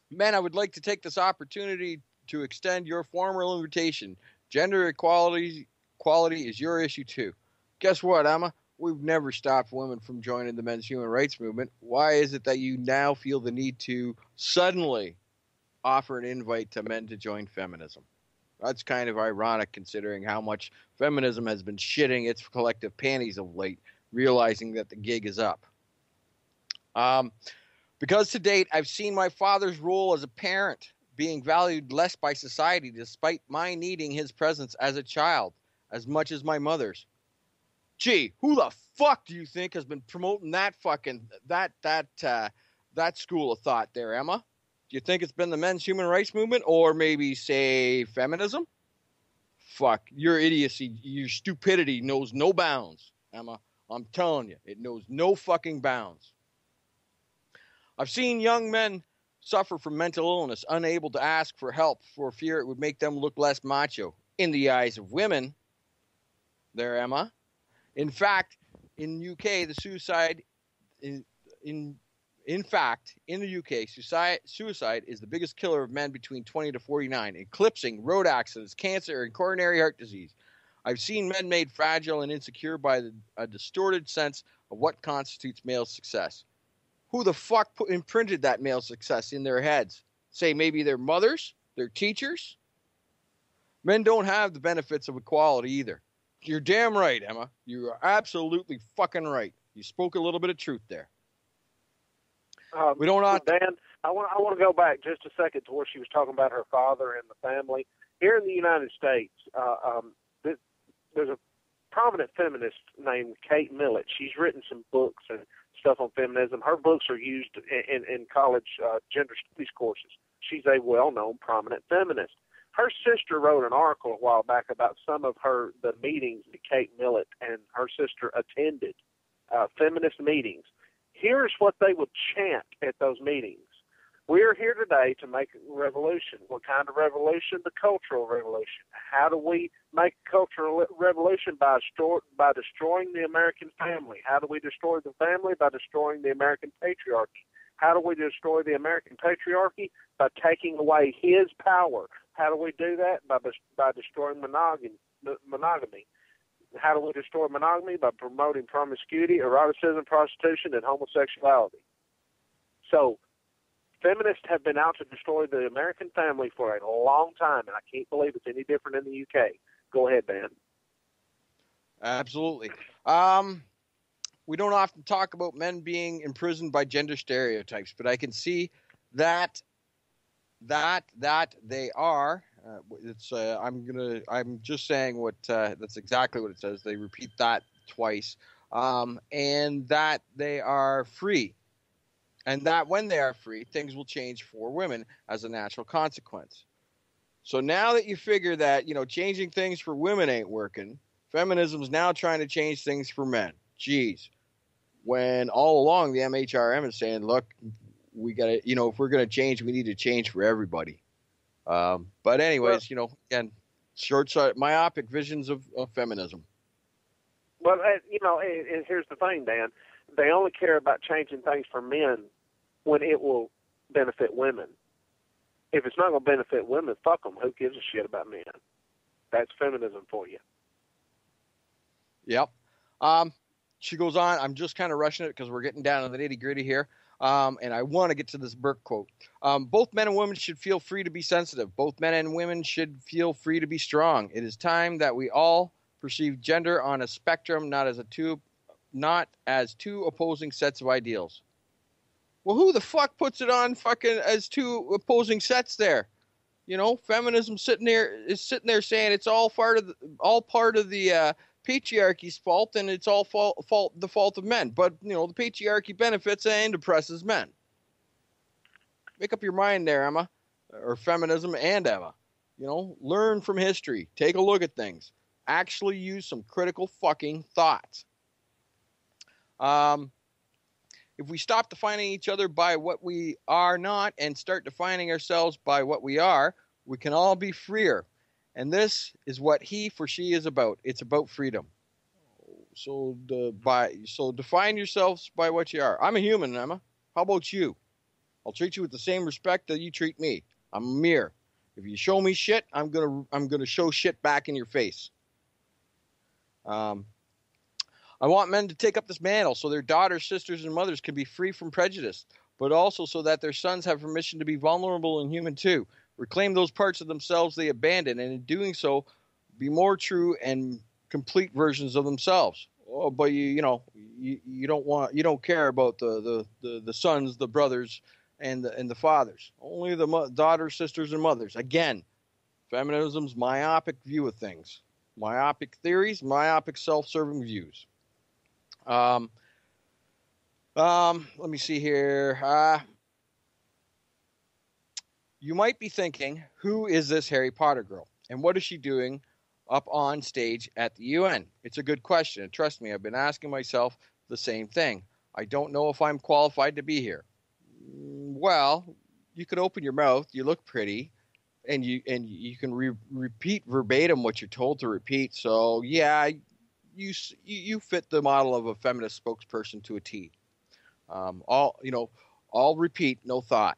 men, I would like to take this opportunity to extend your formal invitation. Gender equality is your issue too. Guess what, Emma? We've never stopped women from joining the men's human rights movement. Why is it that you now feel the need to suddenly offer an invite to men to join feminism? That's kind of ironic considering how much feminism has been shitting its collective panties of late, realizing that the gig is up. Because to date, I've seen my father's role as a parent being valued less by society despite my needing his presence as a child as much as my mother's. Gee, who the fuck do you think has been promoting that fucking that school of thought there, Emma? Do you think it's been the men's human rights movement or maybe say feminism? Fuck, your idiocy, your stupidity knows no bounds, Emma. I'm telling you, it knows no fucking bounds. I've seen young men suffer from mental illness, unable to ask for help for fear it would make them look less macho in the eyes of women. There, Emma. In fact, in UK, the suicide in the UK, suicide is the biggest killer of men between 20 to 49, eclipsing road accidents, cancer, and coronary heart disease. I've seen men made fragile and insecure by a distorted sense of what constitutes male success. Who the fuck imprinted that male success in their heads? Say maybe their mothers, their teachers? Men don't have the benefits of equality either. You're damn right, Emma. You are absolutely fucking right. You spoke a little bit of truth there. We don't know. Dan, I want to go back just a second to where she was talking about her father and the family. Here in the United States, there's a prominent feminist named Kate Millett. She's written some books and stuff on feminism. Her books are used in college gender studies courses. She's a well-known prominent feminist. Her sister wrote an article a while back about some of the meetings that Kate Millett and her sister attended, feminist meetings. Here's what they would chant at those meetings. We're here today to make a revolution. What kind of revolution? The cultural revolution. How do we make a cultural revolution? By destroying the American family. How do we destroy the family? By destroying the American patriarchy. How do we destroy the American patriarchy? By taking away his power. How do we do that? By destroying monogamy. How do we destroy monogamy? By promoting promiscuity, eroticism, prostitution, and homosexuality. So, feminists have been out to destroy the American family for a long time, and I can't believe it's any different in the UK. Go ahead, Dan. Absolutely. We don't often talk about men being imprisoned by gender stereotypes, but I can see that they are. I'm just saying what that's exactly what it says. They repeat that twice, and that they are free, and that when they are free, things will change for women as a natural consequence. So now that you figure that changing things for women ain't working, feminism is now trying to change things for men. Jeez, when all along the MHRM is saying, look, we got to, if we're going to change, we need to change for everybody. But anyways, again, short-sighted, myopic visions of feminism. Well, and here's the thing, Dan. They only care about changing things for men when it will benefit women. If it's not going to benefit women, fuck them. Who gives a shit about men? That's feminism for you. Yep. She goes on. I'm just kind of rushing it because we're getting down to the nitty-gritty here. And I want to get to this Burke quote. Both men and women should feel free to be sensitive. Both men and women should feel free to be strong. It is time that we all perceive gender on a spectrum, not as two opposing sets of ideals. Well, who the fuck puts it on fucking as two opposing sets there? Feminism is sitting there saying it's all part of the patriarchy's fault, and it's all the fault of men. But the patriarchy benefits and oppresses men. Make up your mind there, Emma, or feminism and Emma. Learn from history. Take a look at things. Actually use some critical fucking thoughts. If we stop defining each other by what we are not and start defining ourselves by what we are, we can all be freer. And this is what HeForShe is about. It's about freedom. So define yourselves by what you are. I'm a human, Emma. How about you? I'll treat you with the same respect that you treat me. I'm a mirror. If you show me shit, I'm gonna show shit back in your face. I want men to take up this mantle so their daughters, sisters, and mothers can be free from prejudice, but also so that their sons have permission to be vulnerable and human too. Reclaim those parts of themselves they abandoned, and in doing so, be more true and complete versions of themselves. Oh, but you don't care about the sons, the brothers, and the fathers. Only the daughters, sisters, and mothers. Again, feminism's myopic view of things, myopic theories, myopic self-serving views. Let me see here. You might be thinking, who is this Harry Potter girl? And what is she doing up on stage at the UN? It's a good question. And trust me, I've been asking myself the same thing. I don't know if I'm qualified to be here. Well, you can open your mouth. You look pretty. And you can repeat verbatim what you're told to repeat. So, yeah, you fit the model of a feminist spokesperson to a T. All repeat, no thought.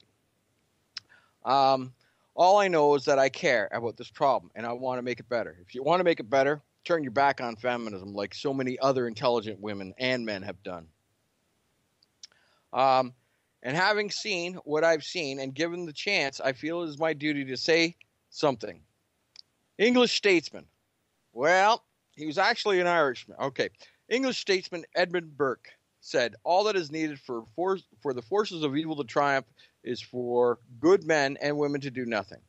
All I know is that I care about this problem and I want to make it better. If you want to make it better, turn your back on feminism like so many other intelligent women and men have done. And having seen what I've seen and given the chance, I feel it is my duty to say something. English statesman. Well, he was actually an Irishman. Okay. English statesman Edmund Burke said, all that is needed for the forces of evil to triumph is for good men and women to do nothing.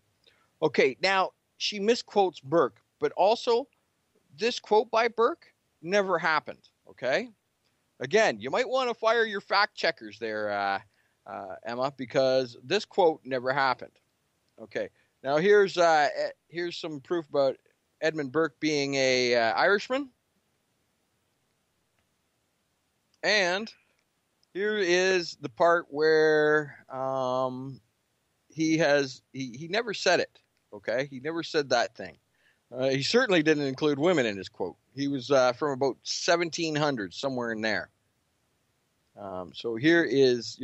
Okay, now she misquotes Burke, but also this quote by Burke never happened, okay? Again, you might want to fire your fact checkers there, Emma, because this quote never happened. Okay, now here's some proof about Edmund Burke being a Irishman. And here is the part where he never said it, okay? He never said that thing. He certainly didn't include women in his quote. He was from about 1700, somewhere in there. So here is,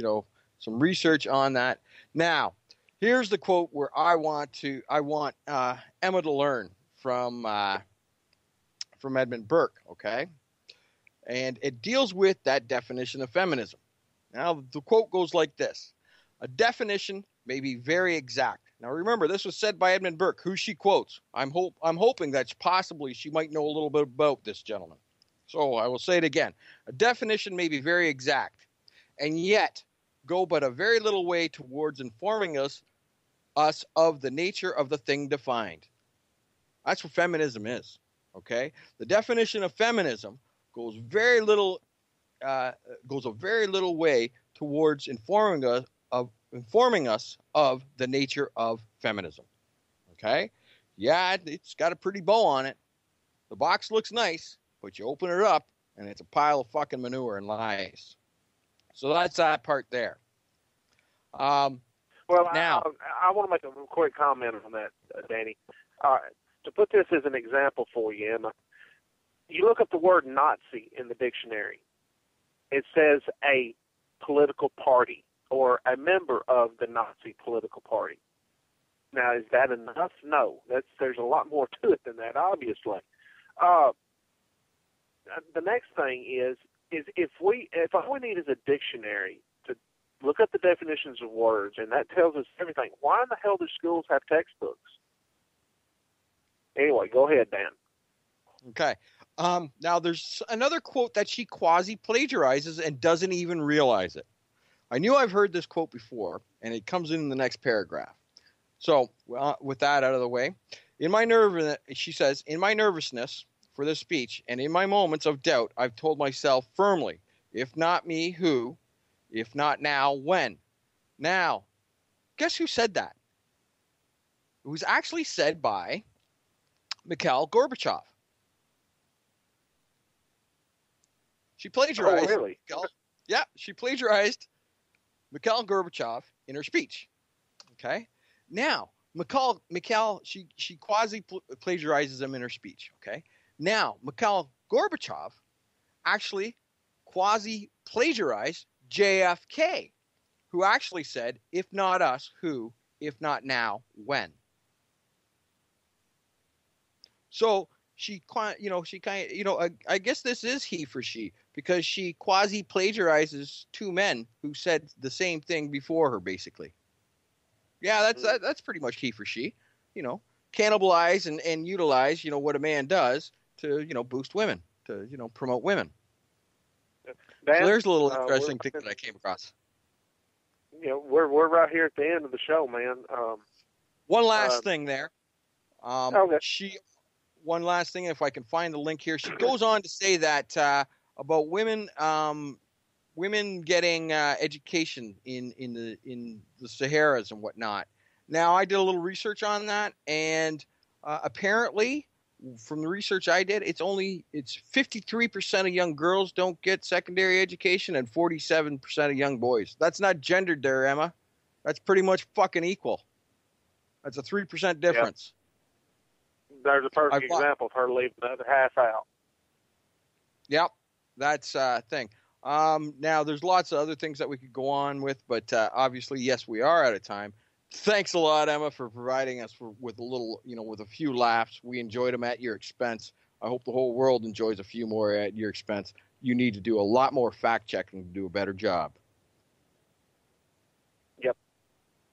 some research on that. Now, here's the quote where I want Emma to learn from Edmund Burke, okay? And it deals with that definition of feminism. Now, the quote goes like this. A definition may be very exact. Now, remember, this was said by Edmund Burke, who she quotes. I'm hoping that possibly she might know a little bit about this gentleman. So I will say it again. A definition may be very exact, and yet go but a very little way towards informing us of the nature of the thing defined. That's what feminism is, okay? The definition of feminism goes a very little way towards informing us of the nature of feminism. Okay? Yeah, it's got a pretty bow on it. The box looks nice, but you open it up and it's a pile of fucking manure and lies. So that's that part there. Well, now I want to make a quick comment on that, Danny. to put this as an example for you, Emma, you look up the word Nazi in the dictionary. It says a political party or a member of the Nazi political party. Now, is that enough? No. There's a lot more to it than that, obviously. The next thing is if all we need is a dictionary to look up the definitions of words, and that tells us everything, why in the hell do schools have textbooks? Anyway, go ahead, Dan. Okay. Now, there's another quote that she quasi-plagiarizes and doesn't even realize it. I knew I've heard this quote before, and it comes in the next paragraph. So, with that out of the way, she says, in my nervousness for this speech and in my moments of doubt, I've told myself firmly, if not me, who? If not now, when? Now, guess who said that? It was actually said by Mikhail Gorbachev. She plagiarized. Oh, really? Yeah, she plagiarized Mikhail Gorbachev in her speech. Okay? Now, Mikhail, she quasi-plagiarizes him in her speech. Okay? Now, Mikhail Gorbachev actually quasi-plagiarized JFK, who actually said, if not us, who? If not now, when? So I guess this is he for she, because she quasi-plagiarizes two men who said the same thing before her, basically. Yeah, that's pretty much he for she. Cannibalize and utilize, what a man does to, boost women, to, promote women. Dan, so there's a little interesting thing that I came across. We're right here at the end of the show, man. One last thing there. Okay. One last thing, if I can find the link here. She goes on to say that about women getting education in the Saharas and whatnot. Now, I did a little research on that, and apparently, from the research I did, it's 53% of young girls don't get secondary education and 47% of young boys. That's not gendered there, Emma. That's pretty much fucking equal. That's a 3% difference. Yep. There's a perfect example of her leaving the other half out. Yep, that's a thing. Now, there's lots of other things that we could go on with, but obviously, yes, we are out of time. Thanks a lot, Emma, for providing us with a little, with a few laughs. We enjoyed them at your expense. I hope the whole world enjoys a few more at your expense. You need to do a lot more fact-checking to do a better job. Yep,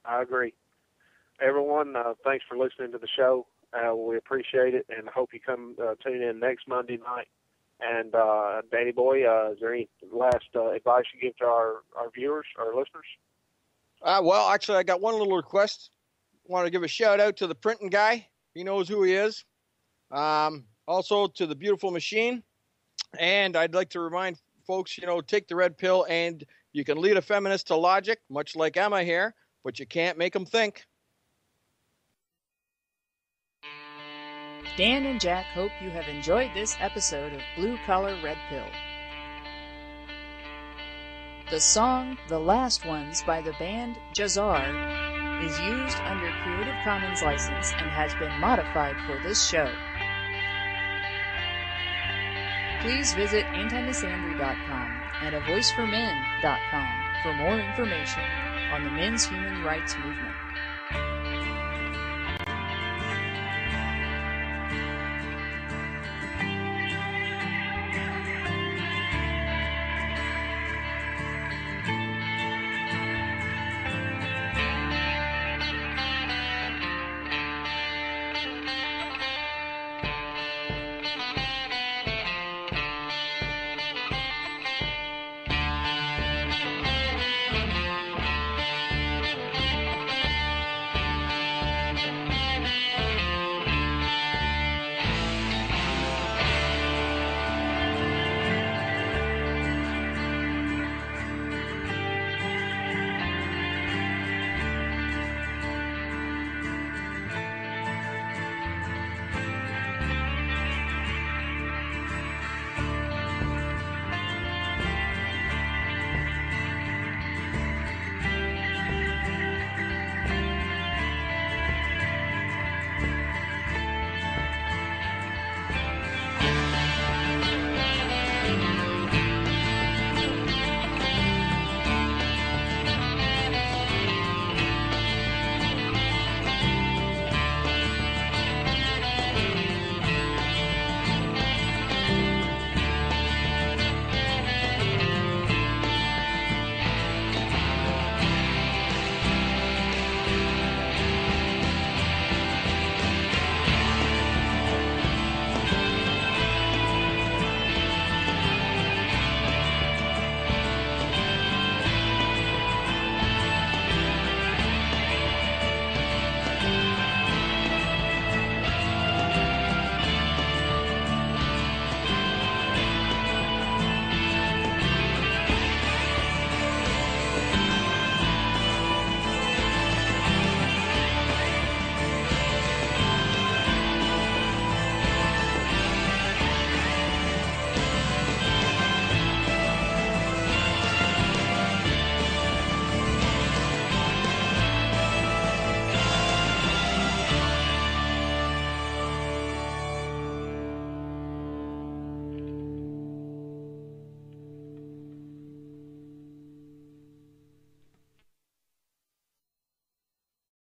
I agree. Everyone, thanks for listening to the show. We appreciate it, and I hope you come tune in next Monday night. And Danny Boy, is there any last advice you give to our viewers, our listeners? Well, actually, I got one little request. I want to give a shout out to the printing guy. He knows who he is. Also to the beautiful machine. And I'd like to remind folks, take the red pill, and you can lead a feminist to logic, much like Emma here, but you can't make them think. Dan and Jack hope you have enjoyed this episode of Blue Collar Red Pill. The song The Last Ones by the band Jazar is used under Creative Commons license and has been modified for this show. Please visit antimisandry.com and avoiceformen.com for more information on the men's human rights movement.